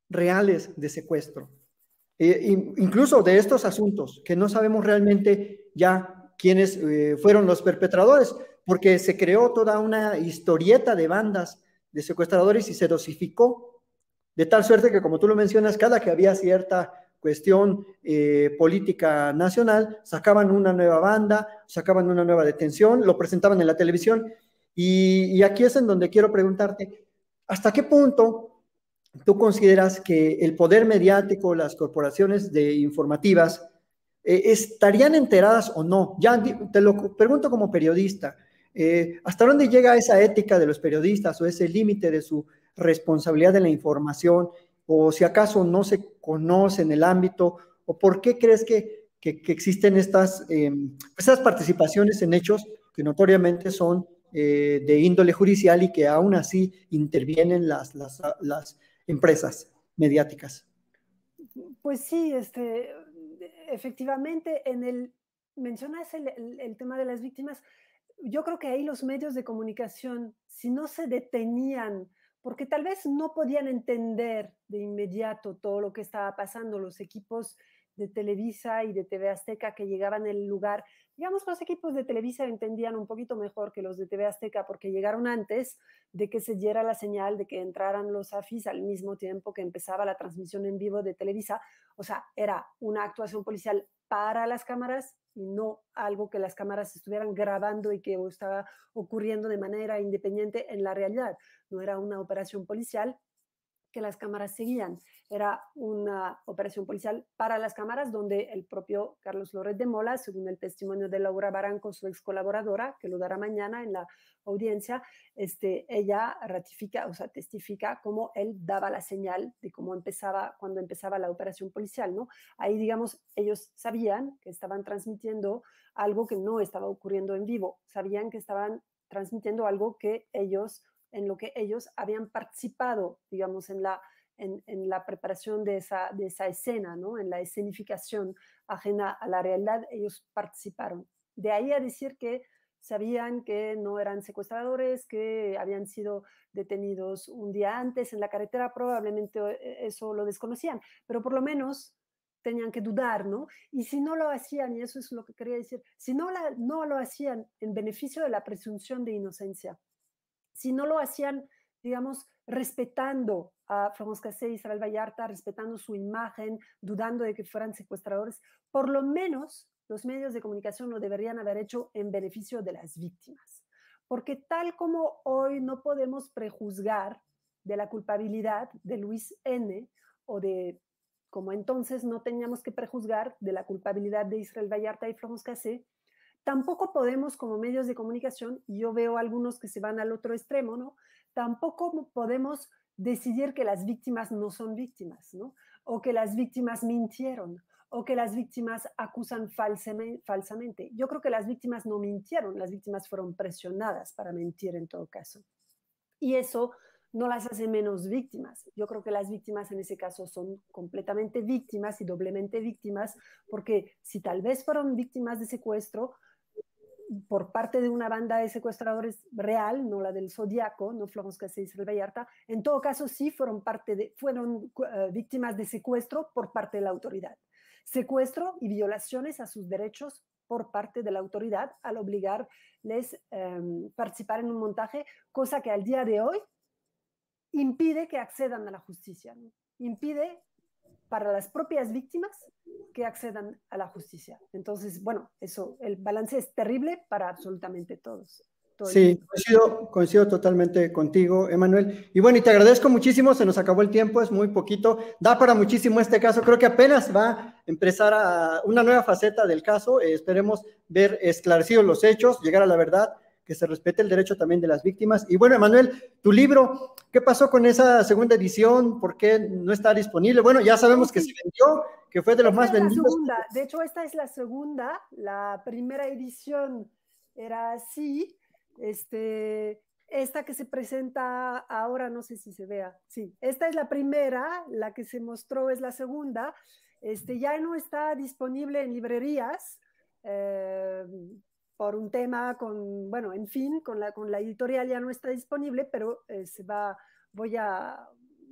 reales de secuestro. Incluso de estos asuntos, que no sabemos realmente ya quiénes fueron los perpetradores, porque se creó toda una historieta de bandas de secuestradores y se dosificó, de tal suerte que, como tú lo mencionas, cada que había cierta cuestión política nacional, sacaban una nueva banda, sacaban una nueva detención, lo presentaban en la televisión, y aquí es en donde quiero preguntarte, ¿hasta qué punto tú consideras que el poder mediático, las corporaciones de informativas, estarían enteradas o no? Ya te lo pregunto como periodista. ¿Hasta dónde llega esa ética de los periodistas o ese límite de su responsabilidad en la información? ¿O si acaso no se conoce en el ámbito? ¿O por qué crees que existen estas participaciones en hechos que notoriamente son de índole judicial y que aún así intervienen las empresas mediáticas? Pues sí, efectivamente, mencionas el tema de las víctimas. Yo creo que ahí los medios de comunicación, si no se detenían, porque tal vez no podían entender de inmediato todo lo que estaba pasando, los equipos de Televisa y de TV Azteca que llegaban al lugar, digamos, los equipos de Televisa entendían un poquito mejor que los de TV Azteca porque llegaron antes de que se diera la señal de que entraran los AFIS al mismo tiempo que empezaba la transmisión en vivo de Televisa. O sea, era una actuación policial para las cámaras y no algo que las cámaras estuvieran grabando y que estaba ocurriendo de manera independiente en la realidad. No era una operación policial que las cámaras seguían. Era una operación policial para las cámaras donde el propio Carlos Loret de Mola, según el testimonio de Laura Barranco, su ex colaboradora, que lo dará mañana en la audiencia, ella ratifica, o sea, testifica cómo él daba la señal de cómo empezaba, cuando empezaba la operación policial, ¿no? Ahí, digamos, ellos sabían que estaban transmitiendo algo que no estaba ocurriendo en vivo, sabían que estaban transmitiendo algo que ellos en lo que ellos habían participado, digamos, en la preparación de esa escena, ¿no? En la escenificación ajena a la realidad, ellos participaron. De ahí a decir que sabían que no eran secuestradores, que habían sido detenidos un día antes en la carretera, probablemente eso lo desconocían, pero por lo menos tenían que dudar, ¿no? Y si no lo hacían, y eso es lo que quería decir, si no lo hacían en beneficio de la presunción de inocencia, si no lo hacían, digamos, respetando a Florence Cassé y Israel Vallarta, respetando su imagen, dudando de que fueran secuestradores, por lo menos los medios de comunicación lo deberían haber hecho en beneficio de las víctimas. Porque tal como hoy no podemos prejuzgar de la culpabilidad de Luis N. o de como entonces no teníamos que prejuzgar de la culpabilidad de Israel Vallarta y Florence Cassé, tampoco podemos como medios de comunicación, y yo veo algunos que se van al otro extremo, ¿no? Tampoco podemos decidir que las víctimas no son víctimas, ¿no? O que las víctimas mintieron, o que las víctimas acusan falsamente. Yo creo que las víctimas no mintieron, las víctimas fueron presionadas para mentir en todo caso. Y eso no las hace menos víctimas. Yo creo que las víctimas en ese caso son completamente víctimas y doblemente víctimas, porque si tal vez fueron víctimas de secuestro, por parte de una banda de secuestradores real, no la del Zodíaco, no Florence Cassé y Israel Vallarta, en todo caso sí fueron víctimas de secuestro por parte de la autoridad. Secuestro y violaciones a sus derechos por parte de la autoridad al obligarles a participar en un montaje, cosa que al día de hoy impide que accedan a la justicia, ¿no? Impide para las propias víctimas que accedan a la justicia. Entonces, bueno, eso, el balance es terrible para absolutamente todos, todo el Sí, mundo. coincido totalmente contigo, Emanuel. Y bueno, y te agradezco muchísimo, se nos acabó el tiempo, es muy poquito, da para muchísimo este caso, creo que apenas va a empezar a una nueva faceta del caso, esperemos ver esclarecidos los hechos, llegar a la verdad, que se respete el derecho también de las víctimas. Y bueno, Emanuel, tu libro, ¿qué pasó con esa segunda edición? ¿Por qué no está disponible? Bueno, ya sabemos que se vendió, que fue de los Esta más es la vendidos. segunda, de hecho esta es la segunda, la primera edición era así, esta que se presenta ahora, no sé si se vea, sí, esta es la primera, la que se mostró es la segunda, ya no está disponible en librerías, por un tema bueno, en fin, con la editorial ya no está disponible, pero voy a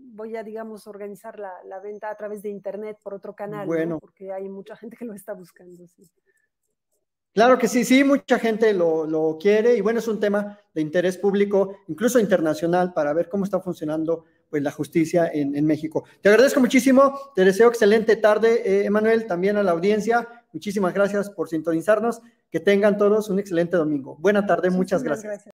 voy a, digamos, organizar la venta a través de internet por otro canal, Bueno. ¿no? Porque hay mucha gente que lo está buscando, sí. Claro que sí, sí, mucha gente lo quiere y bueno, es un tema de interés público, incluso internacional, para ver cómo está funcionando pues, la justicia en México. Te agradezco muchísimo, te deseo excelente tarde, Emanuel, también a la audiencia. Muchísimas gracias por sintonizarnos, que tengan todos un excelente domingo. Buena tarde, muchas gracias.